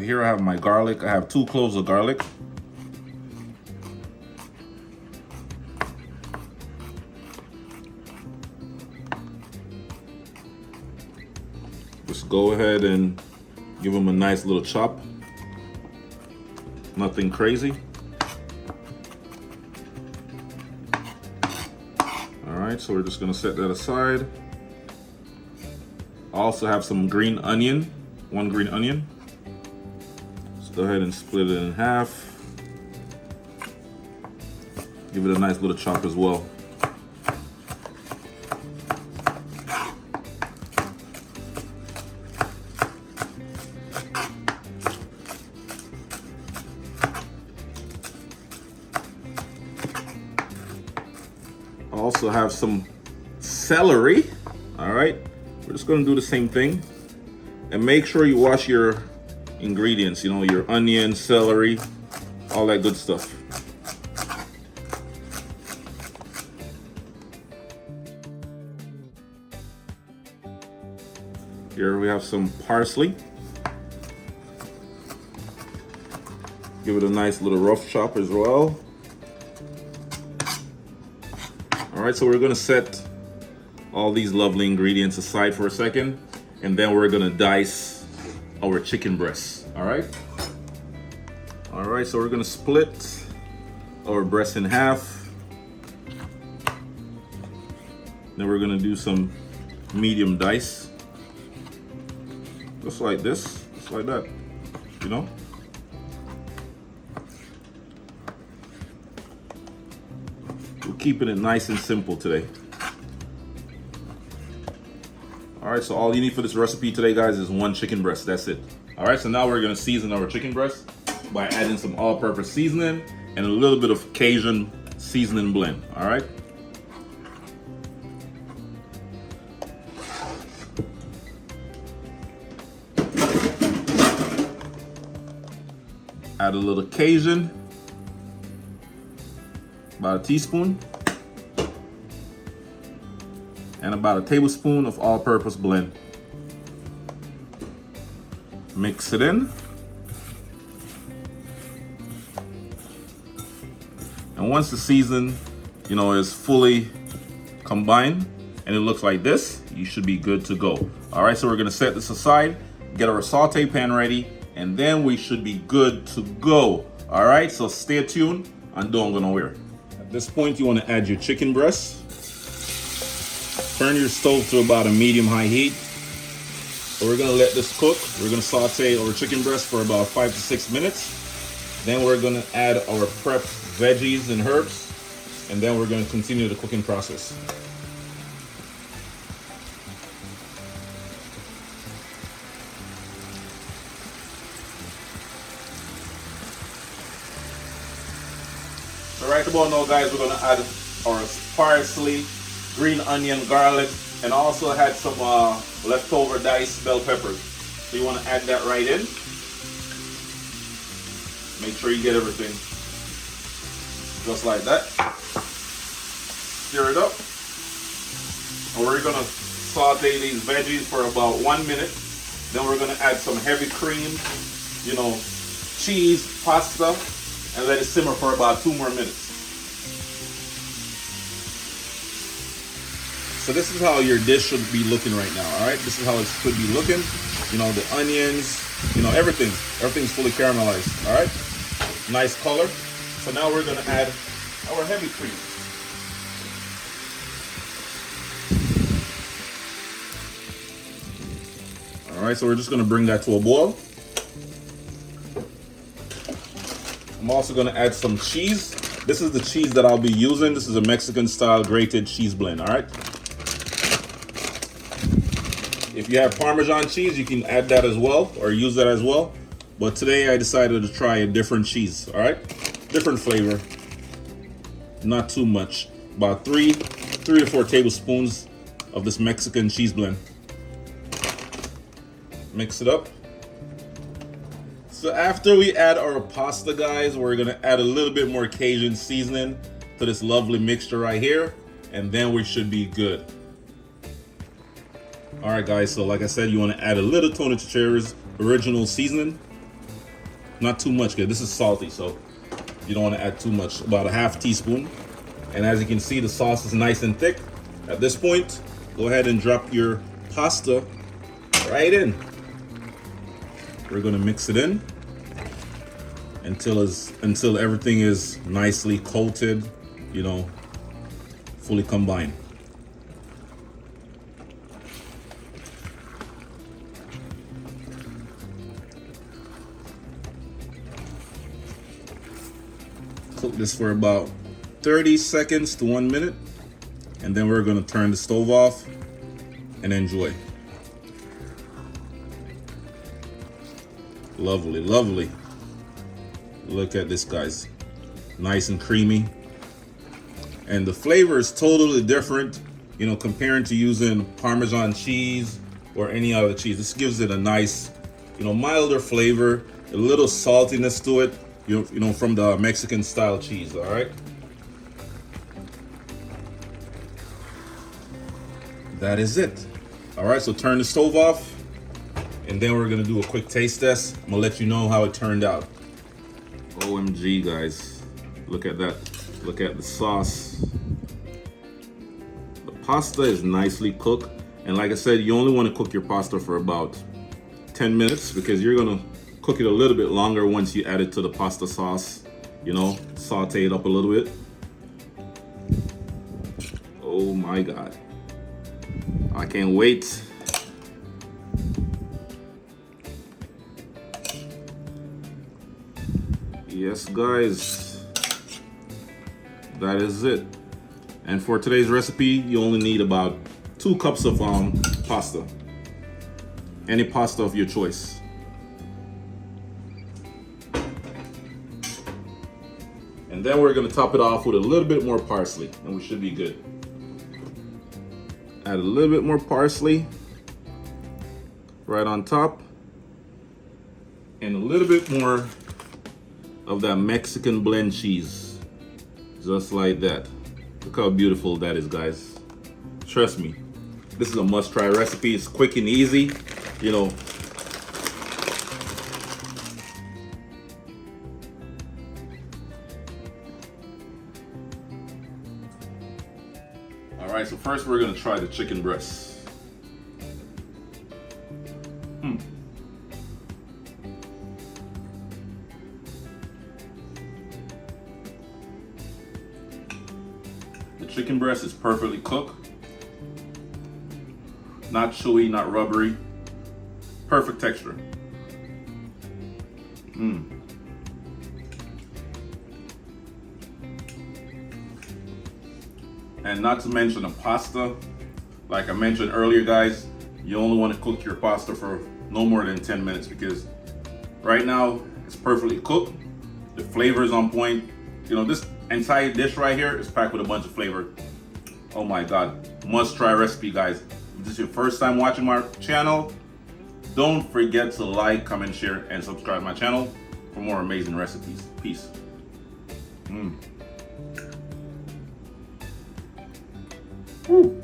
here I have my garlic. I have 2 cloves of garlic. Just go ahead and give them a nice little chop. Nothing crazy. Alright, so we're just gonna set that aside. I also have some green onion, 1 green onion. Let's go ahead and split it in half. Give it a nice little chop as well. I also have some celery. All right, we're just gonna do the same thing, and make sure you wash your ingredients, you know, your onion, celery, all that good stuff. Here we have some parsley. Give it a nice little rough chop as well. All right, so we're gonna set all these lovely ingredients aside for a second, and then we're gonna dice our chicken breasts. All right, so we're gonna split our breast in half. Then we're gonna do some medium dice, just like this, just like that, you know. We're keeping it nice and simple today. All right, so all you need for this recipe today, guys, is 1 chicken breast. That's it. All right, so now we're gonna season our chicken breast by adding some all-purpose seasoning and a little bit of Cajun seasoning blend. All right. Add a little Cajun, about a teaspoon, and about a tablespoon of all-purpose blend. Mix it in. And once the season, you know, is fully combined and it looks like this, you should be good to go. All right, so we're gonna set this aside, get our saute pan ready, and then we should be good to go. All right, so stay tuned and don't go nowhere. At this point, you want to add your chicken breasts. Turn your stove to about a medium-high heat. So we're gonna let this cook. We're gonna saute our chicken breast for about 5 to 6 minutes. Then we're gonna add our prepped veggies and herbs, and then we're gonna continue the cooking process. So right about now, guys, we're gonna add our parsley, green onion, garlic, and also had some leftover diced bell peppers. So you want to add that right in. Make sure you get everything just like that. Stir it up. And we're gonna saute these veggies for about 1 minute. Then we're gonna add some heavy cream, you know, cheese, pasta, and let it simmer for about 2 more minutes. So this is how your dish should be looking right now, all right? This is how it should be looking. You know, the onions, you know, everything's fully caramelized, all right? Nice color. So now we're gonna add our heavy cream. All right, so we're just gonna bring that to a boil. I'm also gonna add some cheese. This is the cheese that I'll be using. This is a Mexican style grated cheese blend, all right? If you have Parmesan cheese, you can add that as well or use that as well. But today I decided to try a different cheese, all right? Different flavor, not too much. About 3 to 4 tablespoons of this Mexican cheese blend. Mix it up. So after we add our pasta, guys, we're gonna add a little bit more Cajun seasoning to this lovely mixture right here, and then we should be good. All right, guys, so like I said, you want to add a little Tony Chicharro's original seasoning. Not too much, because this is salty, so you don't want to add too much. About a half teaspoon. And as you can see, the sauce is nice and thick. At this point, go ahead and drop your pasta right in. We're gonna mix it in until everything is nicely coated, you know, fully combined. Cook this for about 30 seconds to 1 minute, and then we're gonna turn the stove off and enjoy. Lovely, lovely. Look at this, guys. Nice and creamy. And the flavor is totally different, you know, comparing to using Parmesan cheese or any other cheese. This gives it a nice, you know, milder flavor, a little saltiness to it, you know, from the Mexican style cheese, all right? That is it. All right, so turn the stove off, and then we're gonna do a quick taste test. I'm gonna let you know how it turned out. OMG, guys, look at that. Look at the sauce. The pasta is nicely cooked. And like I said, you only wanna cook your pasta for about 10 minutes because you're gonna cook it a little bit longer once you add it to the pasta sauce. You know, saute it up a little bit. Oh my God. I can't wait. Yes, guys, that is it. And for today's recipe, you only need about 2 cups of pasta. Any pasta of your choice. And then we're gonna top it off with a little bit more parsley, and we should be good. Add a little bit more parsley right on top, and a little bit more of that Mexican blend cheese, just like that. Look how beautiful that is, guys. Trust me, this is a must-try recipe. It's quick and easy, you know. All right, so first we're gonna try the chicken breast. The chicken breast is perfectly cooked. Not chewy, not rubbery. Perfect texture. And not to mention the pasta. Like I mentioned earlier, guys, you only want to cook your pasta for no more than 10 minutes because right now it's perfectly cooked. The flavor is on point. You know, this entire dish right here is packed with a bunch of flavor. Oh my God, must try recipe, guys. If this is your first time watching my channel, don't forget to like, comment, share, and subscribe to my channel for more amazing recipes. Peace. Woo.